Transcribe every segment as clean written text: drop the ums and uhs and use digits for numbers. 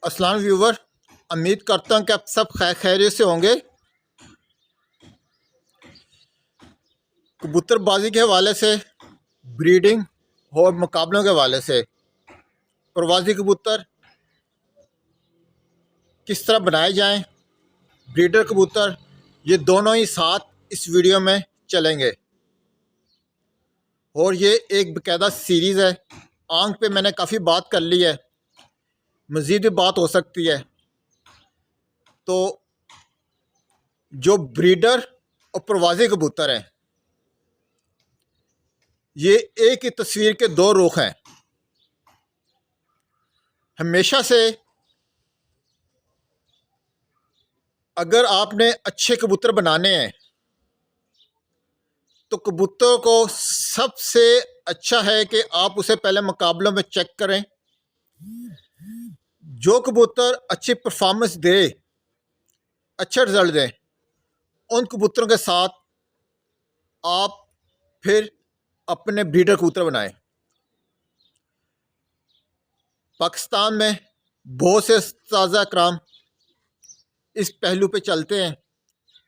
अस्सलाम व्यूवर, उम्मीद करता हूँ कि आप सब खैरियत से होंगे। कबूतरबाजी के हवाले से, ब्रीडिंग और मुकाबलों के हवाले से, प्रवासी कबूतर किस तरह बनाए जाएं, ब्रीडर कबूतर, ये दोनों ही साथ इस वीडियो में चलेंगे। और ये एक बाकायदा सीरीज़ है। आंख पे मैंने काफ़ी बात कर ली है, मज़ीद भी बात हो सकती है। तो जो ब्रीडर और प्रवासी कबूतर हैं, ये एक ही तस्वीर के दो रुख हैं। हमेशा से अगर आपने अच्छे कबूतर बनाने हैं तो कबूतर को सबसे अच्छा है कि आप उसे पहले मुकाबलों में चेक करें। जो कबूतर अच्छी परफॉर्मेंस दे, अच्छे रिजल्ट दें, उन कबूतरों के साथ आप फिर अपने ब्रीडर कबूतर बनाएं। पाकिस्तान में बहुत से उस्ताद कराम इस पहलू पे चलते हैं,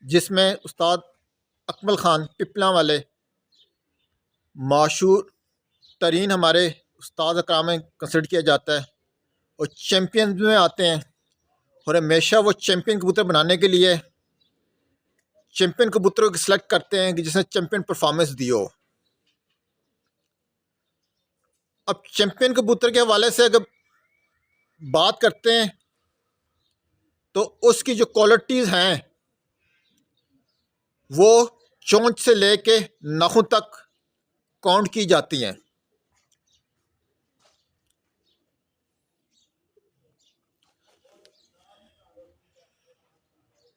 जिसमें उस्ताद अकमल ख़ान पिपला वाले मशहूर तरीन हमारे उस्ताद कराम में कंसिडर किया जाता है और चैम्पियन में आते हैं। और हमेशा वो चैम्पियन कबूतर बनाने के लिए चैम्पियन कबूतरों को सिलेक्ट करते हैं कि जिसने चैम्पियन परफॉर्मेंस दी हो। अब चैम्पियन कबूतर के हवाले से अगर बात करते हैं तो उसकी जो क्वालिटीज़ हैं वो चोंच से लेके नाखून तक काउंट की जाती हैं।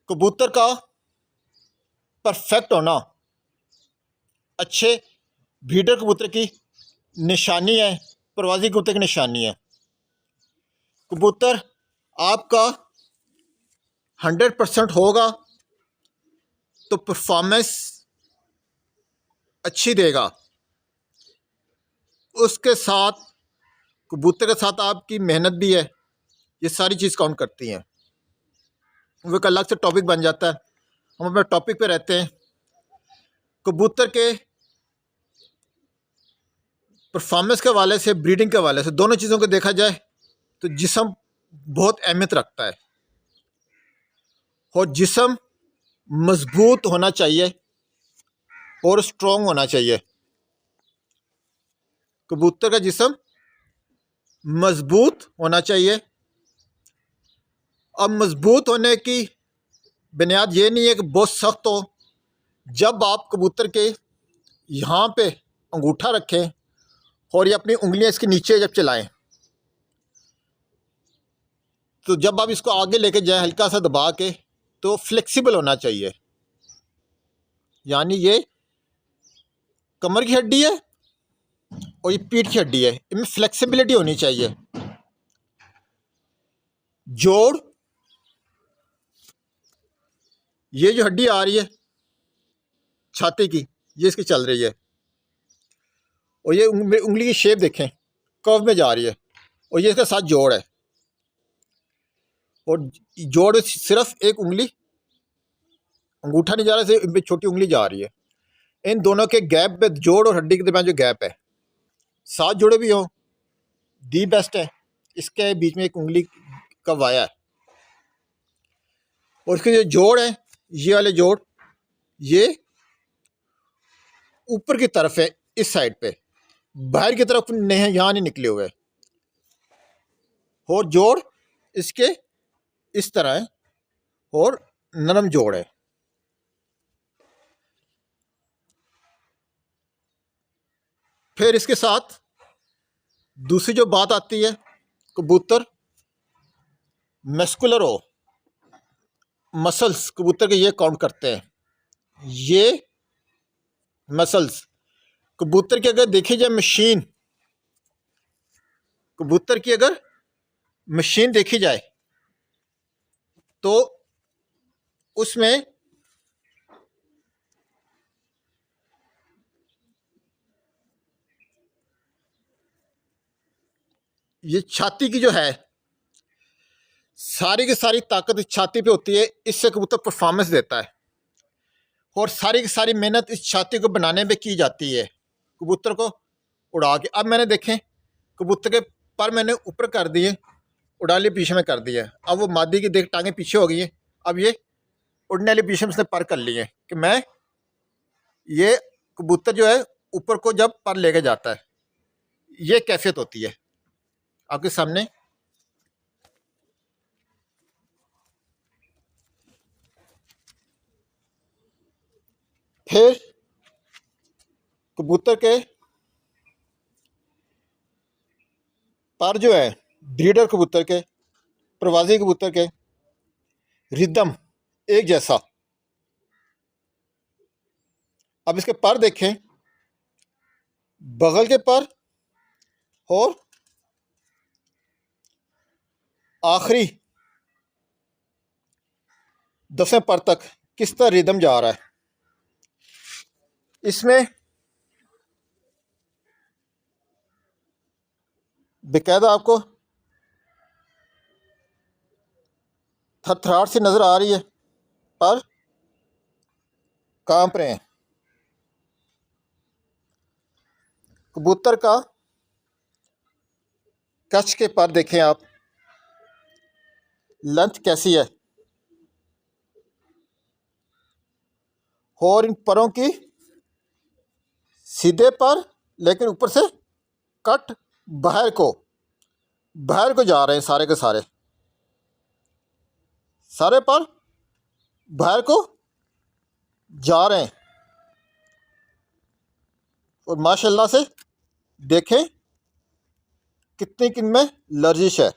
कबूतर का परफेक्ट होना अच्छे ब्रीडर कबूतर की निशानी है, प्रवासी कबूतर की निशानी है। कबूतर आपका 100% होगा तो परफॉर्मेंस अच्छी देगा। उसके साथ कबूतर के साथ आपकी मेहनत भी है, ये सारी चीज़ काउंट करती हैं। वो एक अलग से टॉपिक बन जाता है, हम अपने टॉपिक पे रहते हैं। कबूतर के परफॉर्मेंस के हवाले से, ब्रीडिंग के हवाले से, दोनों चीज़ों को देखा जाए तो जिस्म बहुत अहमियत रखता है। और जिस्म मजबूत होना चाहिए और स्ट्रॉन्ग होना चाहिए। कबूतर का जिस्म मजबूत होना चाहिए। अब मजबूत होने की बुनियाद ये नहीं है कि बहुत सख्त हो। जब आप कबूतर के यहाँ पे अंगूठा रखें और ये अपनी उंगलियां इसके नीचे जब चलाएं, तो जब आप इसको आगे लेके जाएं हल्का सा दबा के, तो फ्लेक्सिबल होना चाहिए। यानी ये कमर की हड्डी है और ये पीठ की हड्डी है, इनमें फ्लेक्सिबिलिटी होनी चाहिए। जोड़, ये जो हड्डी आ रही है छाती की, ये इसकी चल रही है और ये उंगली की शेप देखें, कर्व में जा रही है और ये इसके साथ जोड़ है। और जोड़ सिर्फ एक उंगली, अंगूठा नहीं जा रहा, सिर्फ छोटी उंगली जा रही है। इन दोनों के गैप पे, जोड़ और हड्डी के दरमियान जो गैप है, 7 जोड़े भी हो दी बेस्ट है। इसके बीच में एक उंगली का वाया है और इसके जो जोड़ है, ये वाले जोड़, ये ऊपर की तरफ है, इस साइड पे, बाहर की तरफ नहीं, यहाँ नहीं निकले हुए। और जोड़ इसके इस तरह है और नरम जोड़ है। फिर इसके साथ दूसरी जो बात आती है, कबूतर मस्कुलर हो, मसल्स कबूतर के ये काउंट करते हैं। ये मसल्स कबूतर की अगर देखी जाए मशीन, कबूतर की अगर मशीन देखी जाए तो उसमें ये छाती की जो है, सारी की सारी ताकत इस छाती पे होती है, इससे कबूतर परफॉर्मेंस देता है और सारी की सारी मेहनत इस छाती को बनाने में की जाती है कबूतर को उड़ा के। अब मैंने देखें कबूतर के पर मैंने ऊपर कर दिए, उड़ा लिए पीछे में कर दिया। अब वो मादी की देख टांगे पीछे हो गई हैं, अब ये उड़ने वाली पीछे में उसने पर कर लिए कि मैं ये कबूतर जो है ऊपर को जब पर लेके जाता है, ये कैफियत होती है आपके सामने। फिर कबूतर के पर जो है ब्रीडर कबूतर के, प्रवासी कबूतर के रिदम एक जैसा। अब इसके पर देखें, बगल के पर और आखिरी 10वें पर तक किस तरह रिदम जा रहा है। इसमें बेकायदा आपको थरथराहट सी नज़र आ रही है, पर कांप रहे हैं। कबूतर का कच्छ के पर देखें आप, लेंथ कैसी है और इन परों की सीधे पर लेकिन ऊपर से कट बाहर को जा रहे हैं, सारे के सारे पर बाहर को जा रहे हैं। और माशाल्लाह से देखें कितनी किनमें लर्जिश है।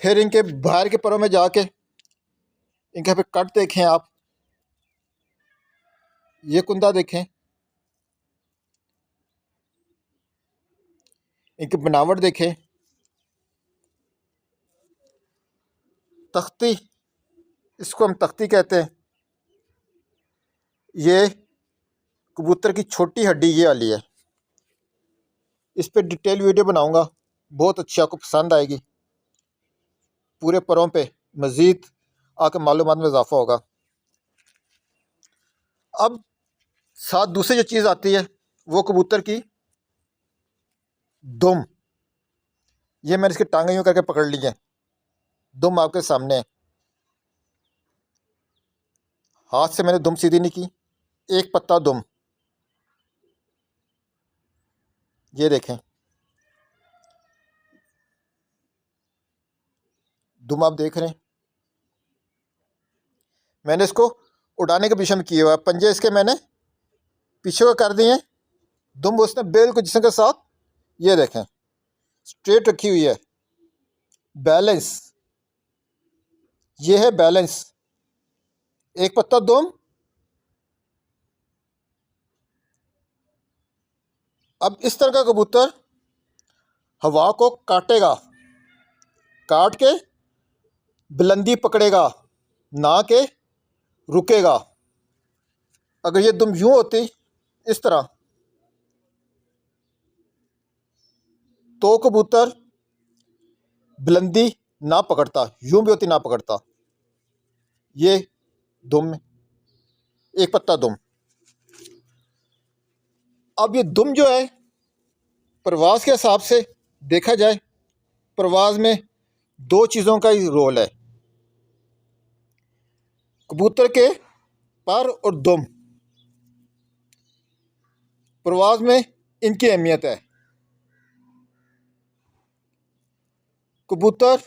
फिर इनके बाहर के परों में जाके इनके पे कट देखें आप, ये कुंदा देखें, इनकी बनावट देखें, तख्ती, इसको हम तख्ती कहते हैं। ये कबूतर की छोटी हड्डी ये वाली है। इस पर डिटेल वीडियो बनाऊंगा, बहुत अच्छी आपको पसंद आएगी। पूरे परों पे मज़ीद आके मालूमात में इजाफा होगा। अब साथ दूसरी जो चीज़ आती है वो कबूतर की दुम। ये मैंने इसकी टांगें यूँ करके पकड़ ली है, दुम आपके सामने है। हाथ से मैंने दुम सीधी नहीं की, एक पत्ता दुम, ये देखें दुम आप देख रहे हैं। मैंने इसको उड़ाने के पीछे में किए हुआ है, पंजे इसके मैंने पीछे को कर दिए हैं, दुम उसने बिल्कुल जिस्म के साथ, ये देखें स्ट्रेट रखी हुई है। बैलेंस, ये है बैलेंस, एक पत्ता दुम। अब इस तरह का कबूतर हवा को काटेगा, काट के बुलंदी पकड़ेगा, ना के रुकेगा। अगर ये दुम यूं होती इस तरह, तो कबूतर बुलंदी ना पकड़ता, यूं भी होती ना पकड़ता। ये दुम, एक पत्ता दुम। अब ये दुम जो है परवाज़ के हिसाब से देखा जाए, परवाज़ में दो चीज़ों का ही रोल है, कबूतर के पर और दुम। परवाज़ में इनकी अहमियत है। कबूतर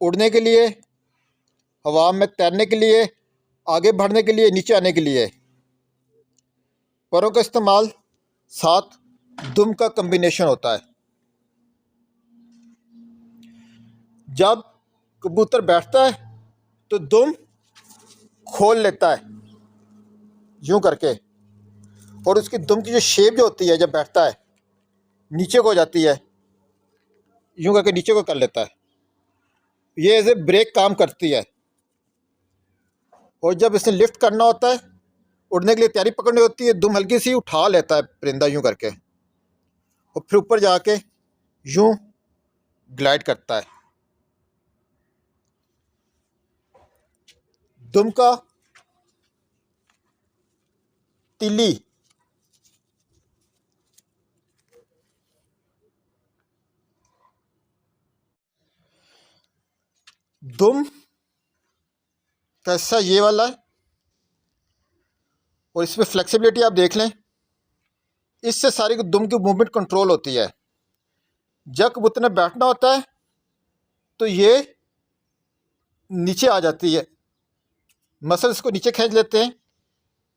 उड़ने के लिए, हवा में तैरने के लिए, आगे बढ़ने के लिए, नीचे आने के लिए परों का इस्तेमाल साथ दुम का कम्बिनेशन होता है। जब कबूतर बैठता है तो दुम खोल लेता है यूं करके, और उसकी दुम की जो शेप जो होती है जब बैठता है नीचे को हो जाती है, यूं करके नीचे को कर लेता है। ये एज ए ब्रेक काम करती है। और जब इसने लिफ्ट करना होता है, उड़ने के लिए तैयारी पकड़नी होती है, दुम हल्की सी उठा लेता है परिंदा यूं करके, और फिर ऊपर जाके यूं ग्लाइड करता है। दुम का तिल्ली दुम कैसा ये वाला है, और इसमें फ्लेक्सिबिलिटी आप देख लें, इससे सारी दुम की मूवमेंट कंट्रोल होती है। जब कबूतर ने बैठना होता है तो ये नीचे आ जाती है, मसल्स को नीचे खींच लेते हैं।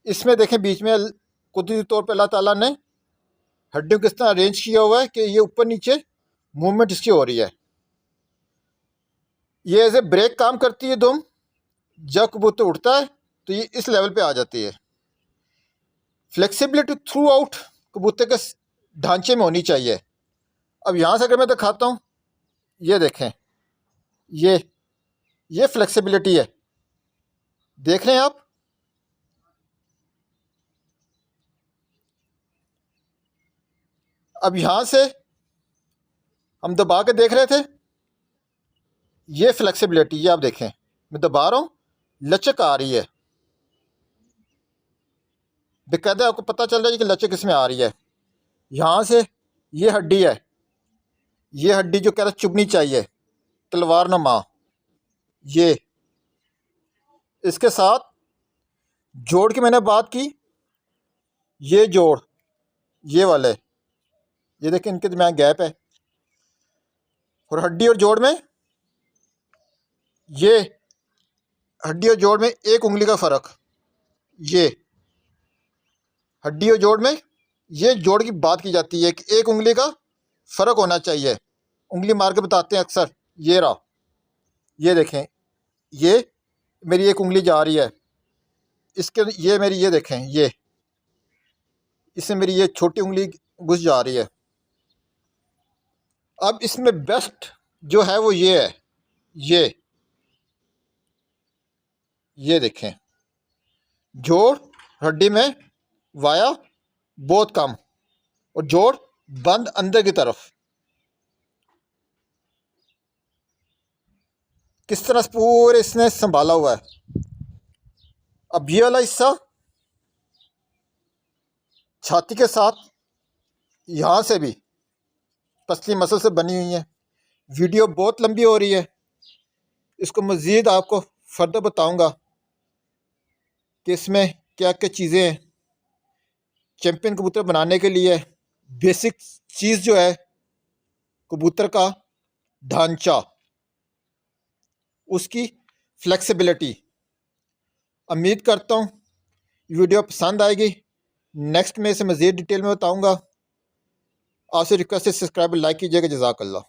इसमें देखें बीच में कुदरती तौर पर अल्लाह ताला ने हड्डियों को इस तरह अरेंज किया हुआ है कि ये ऊपर नीचे मूवमेंट इसकी हो रही है। ये एज ए ब्रेक काम करती है दुम। जब कबूतर उठता है तो ये इस लेवल पे आ जाती है। फ्लेक्सिबिलिटी थ्रू आउट कबूतर के ढांचे में होनी चाहिए। अब यहाँ से अगर मैं दिखाता हूँ, ये देखें, ये फ्लेक्सिबिलिटी है, देख रहे हैं आप। अब यहाँ से हम दबा के देख रहे थे, ये फ्लेक्सिबिलिटी, ये आप देखें, मैं दबा रहा हूँ, लचक आ रही है, बेकायदा आपको पता चल रहा है कि लचक इसमें आ रही है। यहाँ से ये हड्डी है, ये हड्डी जो कह रहा चुभनी चाहिए, तलवार नुमा, ये इसके साथ जोड़ की मैंने बात की, ये जोड़, ये वाले, ये देखें इनके दरमियान गैप है, और हड्डी और जोड़ में, ये हड्डी और जोड़ में एक उंगली का फ़र्क, ये हड्डी और जोड़ में, ये जोड़ की बात की जाती है कि एक उंगली का फ़र्क होना चाहिए। उंगली मार के बताते हैं अक्सर, ये रहा, ये देखें, ये मेरी एक उंगली जा रही है, इसके ये मेरी, ये देखें, ये इससे मेरी ये छोटी उंगली घुस जा रही है। अब इसमें बेस्ट जो है वो ये है, ये देखें, जोड़ हड्डी में वाया बहुत कम, और जोड़ बंद अंदर की तरफ, किस तरह से पूरे इसने संभाला हुआ है। अब ये वाला हिस्सा छाती के साथ यहाँ से भी पतली मसल से बनी हुई है। वीडियो बहुत लंबी हो रही है, इसको मज़ीद आपको फर्दर बताऊंगा कि इसमें क्या क्या चीज़ें हैं। चैम्पियन कबूतर बनाने के लिए बेसिक चीज़ जो है कबूतर का ढांचा, उसकी फ्लेक्सिबिलिटी। उम्मीद करता हूँ वीडियो पसंद आएगी। नेक्स्ट में इसे मज़ीद डिटेल में बताऊंगा। आपसे रिक्वेस्ट है सब्सक्राइब लाइक कीजिएगा। जज़ाकल्लाह।